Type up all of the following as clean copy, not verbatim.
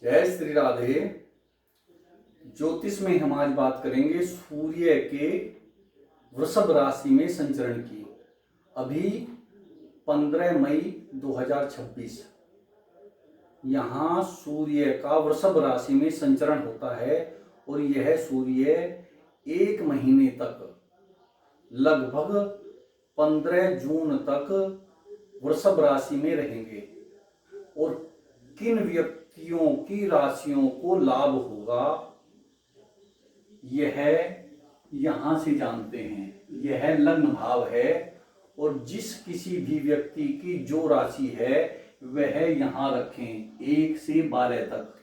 जय श्री राधे। ज्योतिष में हम आज बात करेंगे सूर्य के वृषभ राशि में संचरण की। अभी 15 मई 2026 यहाँ सूर्य का वृषभ राशि में संचरण होता है और यह सूर्य 1 महीने तक लगभग 15 जून तक वृषभ राशि में रहेंगे। और किन व्यक्तियों की राशियों को लाभ होगा यह यहां से जानते हैं। यह लग्न भाव है और जिस किसी भी व्यक्ति की जो राशि है वह यहां रखें 1 से 12 तक।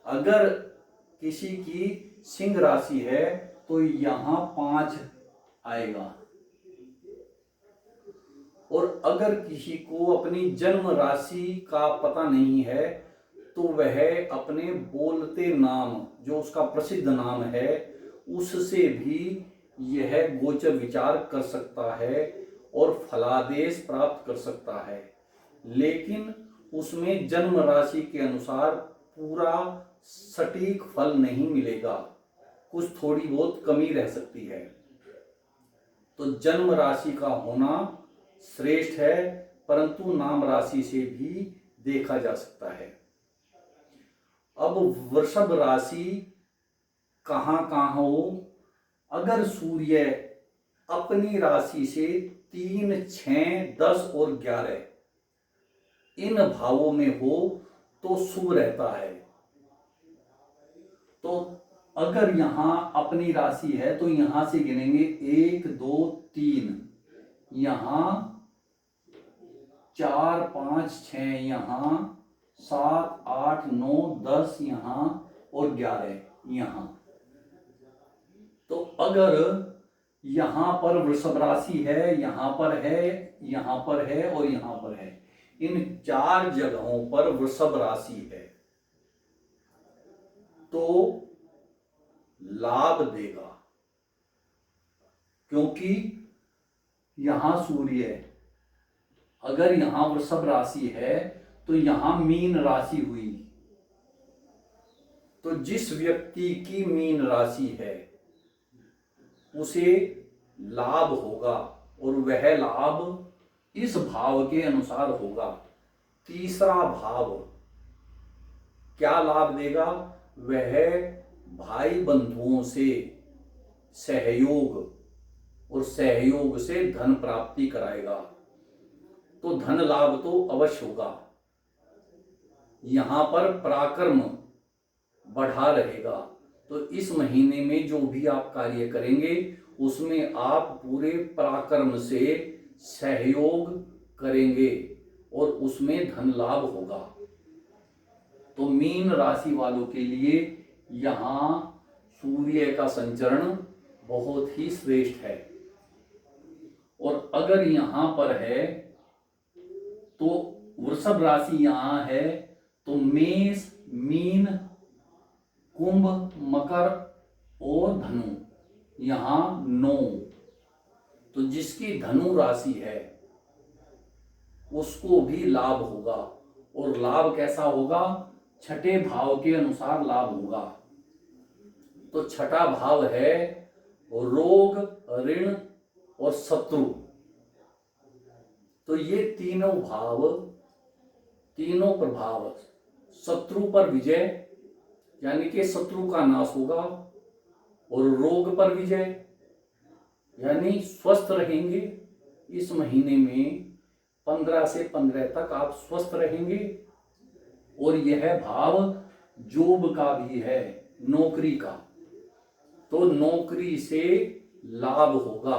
अगर किसी की सिंह राशि है तो यहां 5 आएगा और अगर किसी को अपनी जन्म राशि का पता नहीं है तो वह अपने बोलते नाम जो उसका प्रसिद्ध नाम है उससे भी यह गोचर विचार कर सकता है और फलादेश प्राप्त कर सकता है। लेकिन उसमें जन्म राशि के अनुसार पूरा सटीक फल नहीं मिलेगा, कुछ थोड़ी बहुत कमी रह सकती है। तो जन्म राशि का होना श्रेष्ठ है, परंतु नाम राशि से भी देखा जा सकता है। अब वृषभ राशि कहाँ कहाँ हो? अगर सूर्य अपनी राशि से 3, 6, 10 और 11 इन भावों में हो तो शुभ रहता है। तो अगर यहां अपनी राशि है तो यहां से गिनेंगे 1, 2, 3, यहां 4, 5, 6, यहां 7, 8, 9, 10 यहां और 11 यहां। तो अगर यहां पर वृषभ राशि है, यहां पर है, यहां पर है और यहां पर है, इन 4 जगहों पर वृषभ राशि है तो लाभ देगा, क्योंकि यहां सूर्य है। अगर यहां वृषभ राशि है तो यहां मीन राशि हुई, तो जिस व्यक्ति की मीन राशि है उसे लाभ होगा और वह लाभ इस भाव के अनुसार होगा। तीसरा भाव क्या लाभ देगा? वह भाई बंधुओं से सहयोग और सहयोग से धन प्राप्ति कराएगा, तो धन लाभ तो अवश्य होगा। यहां पर पराक्रम बढ़ा रहेगा। तो इस महीने में जो भी आप कार्य करेंगे उसमें आप पूरे पराक्रम से सहयोग करेंगे और उसमें धन लाभ होगा। तो मीन राशि वालों के लिए यहाँ सूर्य का संचरण बहुत ही श्रेष्ठ है। और अगर यहाँ पर है तो वृषभ राशि यहाँ है तो मेष, मीन, कुंभ, मकर और धनु यहां 9। तो जिसकी धनु राशि है उसको भी लाभ होगा। और लाभ कैसा होगा? छठे भाव के अनुसार लाभ होगा। तो छठा भाव है रोग, ऋण और शत्रु। तो ये तीनों भाव, तीनों प्रभाव, शत्रु पर विजय यानी कि शत्रु का नाश होगा, और रोग पर विजय यानी स्वस्थ रहेंगे। इस महीने में 15 से 15 तक आप स्वस्थ रहेंगे। और यह भाव जॉब का भी है, नौकरी का, तो नौकरी से लाभ होगा।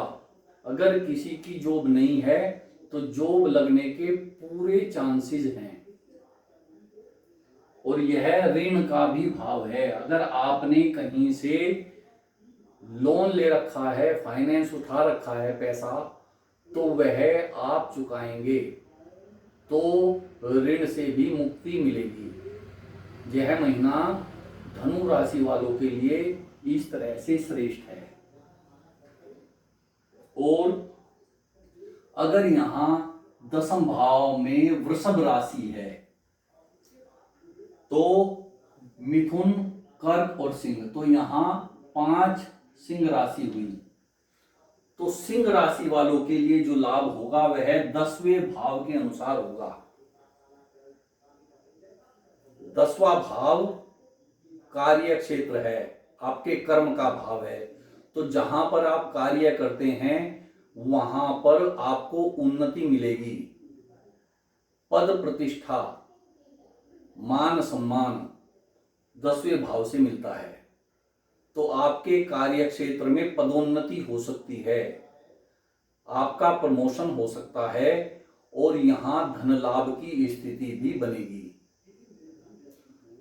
अगर किसी की जॉब नहीं है तो जॉब लगने के पूरे चांसेस हैं। और यह ऋण का भी भाव है। अगर आपने कहीं से लोन ले रखा है, फाइनेंस उठा रखा है पैसा, तो वह आप चुकाएंगे तो ऋण से भी मुक्ति मिलेगी। यह महीना धनु राशि वालों के लिए इस तरह से श्रेष्ठ है। और अगर यहां 10वें भाव में वृषभ राशि है तो मिथुन, कर्क और सिंह, तो यहां 5 सिंह राशि हुई। तो सिंह राशि वालों के लिए जो लाभ होगा वह 10वें भाव के अनुसार होगा। 10वां भाव कार्य क्षेत्र है, आपके कर्म का भाव है। तो जहां पर आप कार्य करते हैं वहां पर आपको उन्नति मिलेगी, पद प्रतिष्ठा, मान सम्मान 10वें भाव से मिलता है। तो आपके कार्य क्षेत्र में पदोन्नति हो सकती है, आपका प्रमोशन हो सकता है और यहां धन लाभ की स्थिति भी बनेगी।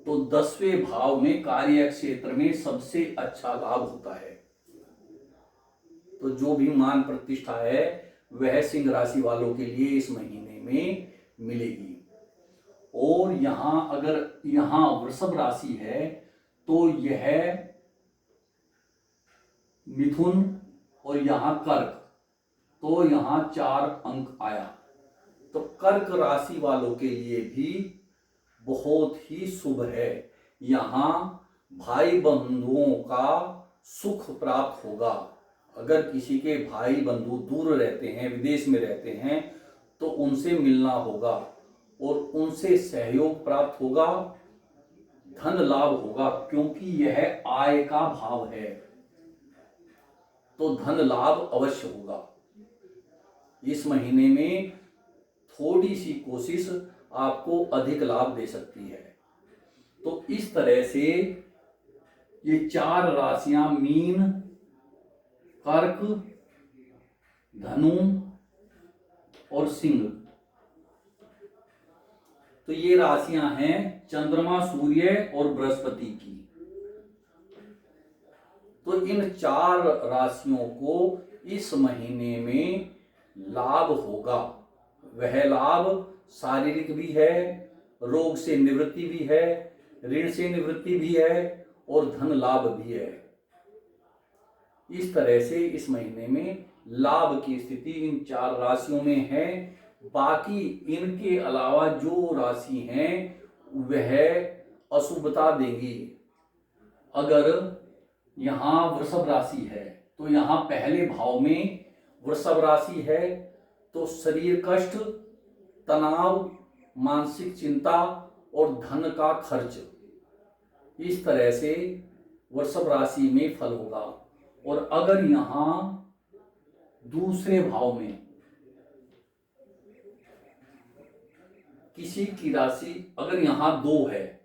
तो 10वें भाव में कार्य क्षेत्र में सबसे अच्छा लाभ होता है। तो जो भी मान प्रतिष्ठा है वह सिंह राशि वालों के लिए इस महीने में मिलेगी। और यहां अगर यहां वृषभ राशि है तो यह मिथुन और यहां कर्क, तो यहां 4 अंक आया। तो कर्क राशि वालों के लिए भी बहुत ही शुभ है। यहां भाई बंधुओं का सुख प्राप्त होगा। अगर किसी के भाई बंधु दूर रहते हैं, विदेश में रहते हैं, तो उनसे मिलना होगा और उनसे सहयोग प्राप्त होगा, धन लाभ होगा, क्योंकि यह आय का भाव है। तो धन लाभ अवश्य होगा। इस महीने में थोड़ी सी कोशिश आपको अधिक लाभ दे सकती है। तो इस तरह से ये 4 राशियां मीन, कर्क, धनु और सिंह, तो ये राशियां हैं चंद्रमा, सूर्य और बृहस्पति की। तो इन 4 राशियों को इस महीने में लाभ होगा। वह लाभ शारीरिक भी है, रोग से निवृत्ति भी है, ऋण से निवृत्ति भी है और धन लाभ भी है। इस तरह से इस महीने में लाभ की स्थिति इन 4 राशियों में है। बाकी इनके अलावा जो राशि हैं वह अशुभता देंगी। अगर यहां वृषभ राशि है तो यहां पहले भाव में वृषभ राशि है तो शरीर कष्ट, तनाव, मानसिक चिंता और धन का खर्च, इस तरह से वृषभ राशि में फल होगा। और अगर यहां दूसरे भाव में किसी की राशि, अगर यहां 2 है,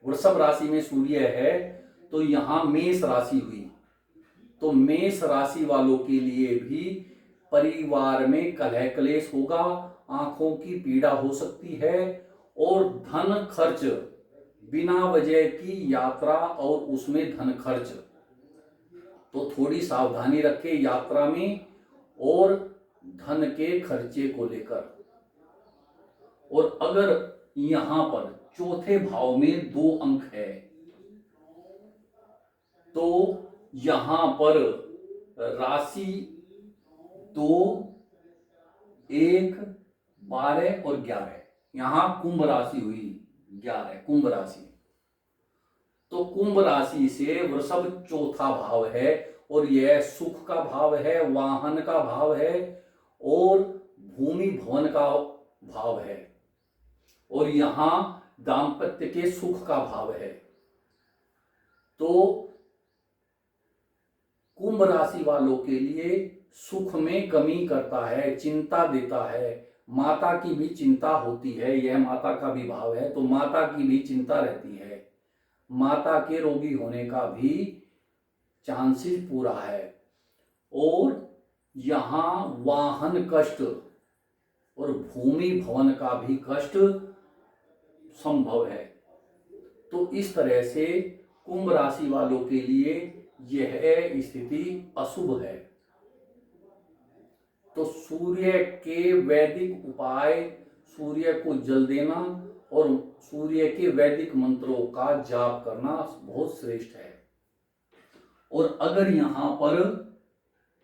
वृषभ राशि में सूर्य है तो यहां मेष राशि हुई, तो मेष राशि वालों के लिए भी परिवार में कलह क्लेश होगा, आंखों की पीड़ा हो सकती है और धन खर्च, बिना वजह की यात्रा और उसमें धन खर्च, तो थोड़ी सावधानी रखें यात्रा में और धन के खर्चे को लेकर। और अगर यहां पर चौथे भाव में 2 अंक है तो यहां पर राशि 2, 1, 12 और 11, यहां कुंभ राशि हुई 11, कुंभ राशि। तो कुंभ राशि से वृषभ चौथा भाव है और यह सुख का भाव है, वाहन का भाव है और भूमि भवन का भाव है और यहां दाम्पत्य के सुख का भाव है। तो कुंभ राशि वालों के लिए सुख में कमी करता है, चिंता देता है, माता की भी चिंता होती है, यह माता का भी भाव है तो माता की भी चिंता रहती है, माता के रोगी होने का भी चांसेस पूरा है और यहां वाहन कष्ट और भूमि भवन का भी कष्ट संभव है। तो इस तरह से कुंभ राशि वालों के लिए यह स्थिति अशुभ है। तो सूर्य के वैदिक उपाय, सूर्य को जल देना और सूर्य के वैदिक मंत्रों का जाप करना बहुत श्रेष्ठ है। और अगर यहां पर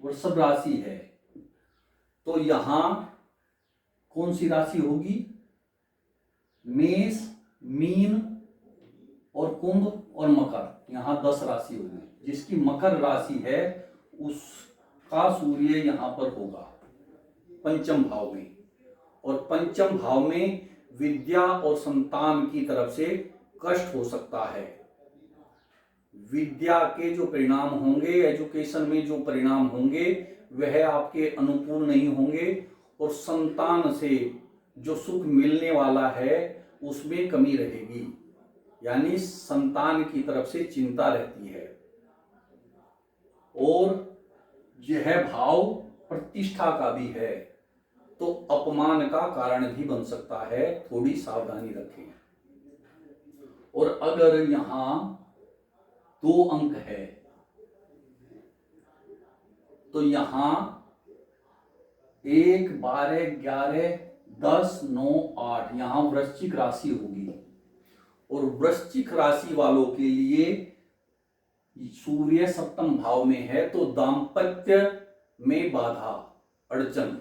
वृषभ राशि है तो यहां कौन सी राशि होगी? मेष, मीन, कुंभ और मकर, यहाँ 10 राशि होगी। जिसकी मकर राशि है उसका सूर्य यहाँ पर होगा पंचम भाव में, और पंचम भाव में विद्या और संतान की तरफ से कष्ट हो सकता है। विद्या के जो परिणाम होंगे, एजुकेशन में जो परिणाम होंगे वह आपके अनुकूल नहीं होंगे, और संतान से जो सुख मिलने वाला है उसमें कमी रहेगी, यानी संतान की तरफ से चिंता रहती है। और यह भाव प्रतिष्ठा का भी है, तो अपमान का कारण भी बन सकता है, थोड़ी सावधानी रखें। और अगर यहां 2 अंक है तो यहां 1, 12, 11, 10, 9, 8 यहां वृश्चिक राशि होगी। और वृश्चिक राशि वालों के लिए सूर्य सप्तम भाव में है, तो दाम्पत्य में बाधा, अड़चन,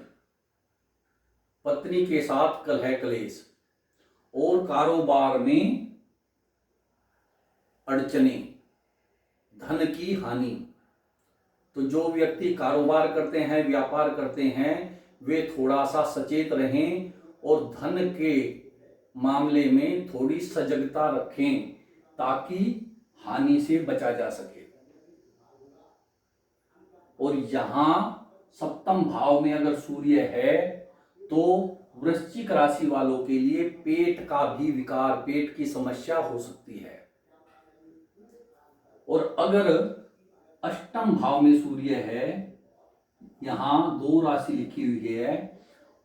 पत्नी के साथ कलह क्लेश, और कारोबार में अड़चने, धन की हानि। तो जो व्यक्ति कारोबार करते हैं, व्यापार करते हैं, वे थोड़ा सा सचेत रहें और धन के मामले में थोड़ी सजगता रखें ताकि हानि से बचा जा सके। और यहां सप्तम भाव में अगर सूर्य है तो वृश्चिक राशि वालों के लिए पेट का भी विकार, पेट की समस्या हो सकती है। और अगर अष्टम भाव में सूर्य है, यहां 2 राशि लिखी हुई है,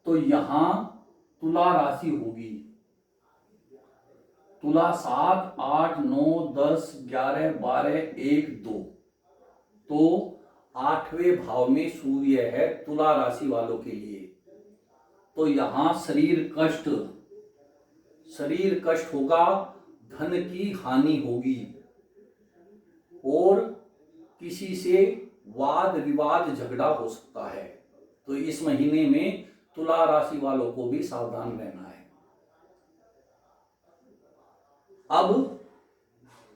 तो यहां तुला राशि होगी। तुला 7, 8, 9, 10, 11, 12, 1, 2, तो 8वें भाव में सूर्य है तुला राशि वालों के लिए। तो यहां शरीर कष्ट होगा, धन की हानि होगी, और किसी से वाद विवाद झगड़ा हो सकता है। तो इस महीने में तुला राशि वालों को भी सावधान रहना है। अब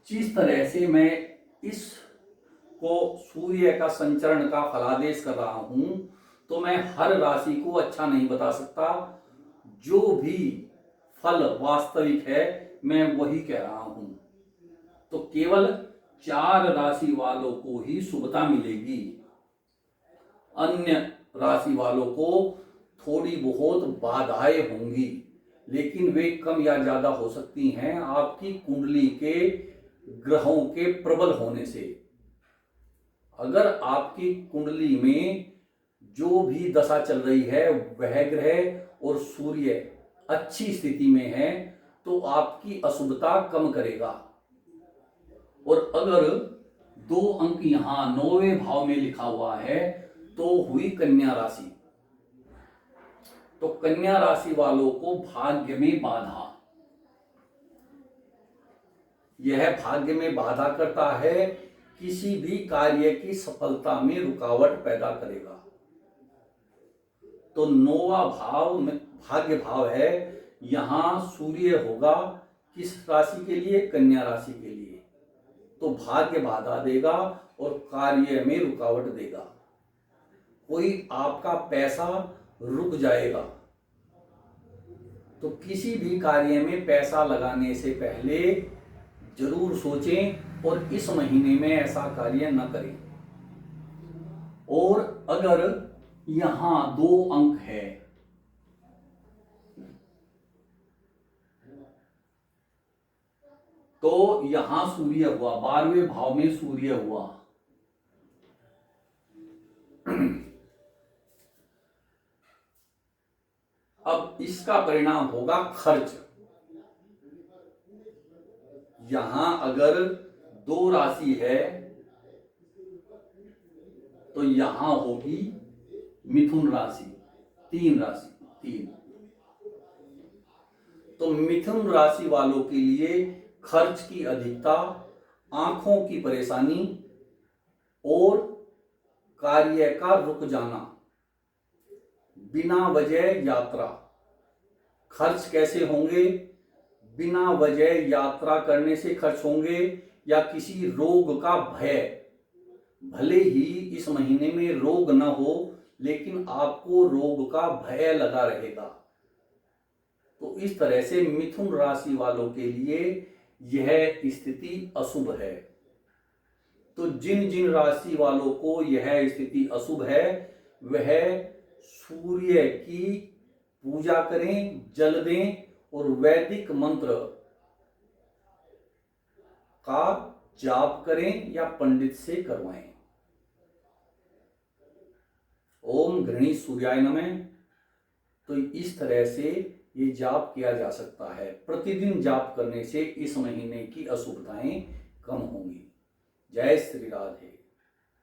जिस तरह से मैं इस को सूर्य का संचरण का फलादेश कर रहा हूं, तो मैं हर राशि को अच्छा नहीं बता सकता। जो भी फल वास्तविक है मैं वही कह रहा हूं। तो केवल 4 राशि वालों को ही शुभता मिलेगी, अन्य राशि वालों को थोड़ी बहुत बाधाएं होंगी, लेकिन वे कम या ज्यादा हो सकती हैं आपकी कुंडली के ग्रहों के प्रबल होने से। अगर आपकी कुंडली में जो भी दशा चल रही है वह ग्रह और सूर्य अच्छी स्थिति में है तो आपकी अशुभता कम करेगा। और अगर 2 अंक यहां 9वें भाव में लिखा हुआ है तो हुई कन्या राशि। तो कन्या राशि वालों को भाग्य में बाधा, यह भाग्य में बाधा करता है, किसी भी कार्य की सफलता में रुकावट पैदा करेगा। तो 9वां भाव में भाग्य भाव है, यहां सूर्य होगा किस राशि के लिए? कन्या राशि के लिए। तो भाग्य बाधा देगा और कार्य में रुकावट देगा। कोई आपका पैसा रुक जाएगा। तो किसी भी कार्य में पैसा लगाने से पहले जरूर सोचें और इस महीने में ऐसा कार्य न करें। और अगर यहां 2 अंक है तो यहां सूर्य हुआ, 12वें भाव में सूर्य हुआ। अब इसका परिणाम होगा खर्च। यहां अगर 2 राशि है तो यहां होगी मिथुन राशि, 3 राशि, 3। तो मिथुन राशि वालों के लिए खर्च की अधिकता, आंखों की परेशानी और कार्य का रुक जाना, बिना वजह यात्रा। खर्च कैसे होंगे? बिना वजह यात्रा करने से खर्च होंगे या किसी रोग का भय। भले ही इस महीने में रोग न हो लेकिन आपको रोग का भय लगा रहेगा। तो इस तरह से मिथुन राशि वालों के लिए यह स्थिति अशुभ है। तो जिन जिन राशि वालों को यह स्थिति अशुभ है वह सूर्य की पूजा करें, जल दें और वैदिक मंत्र का जाप करें या पंडित से करवाएं। ओम गृणी सूर्याय नमः। तो इस तरह से ये जाप किया जा सकता है। प्रतिदिन जाप करने से इस महीने की अशुभताएं कम होंगी। जय श्री राधे।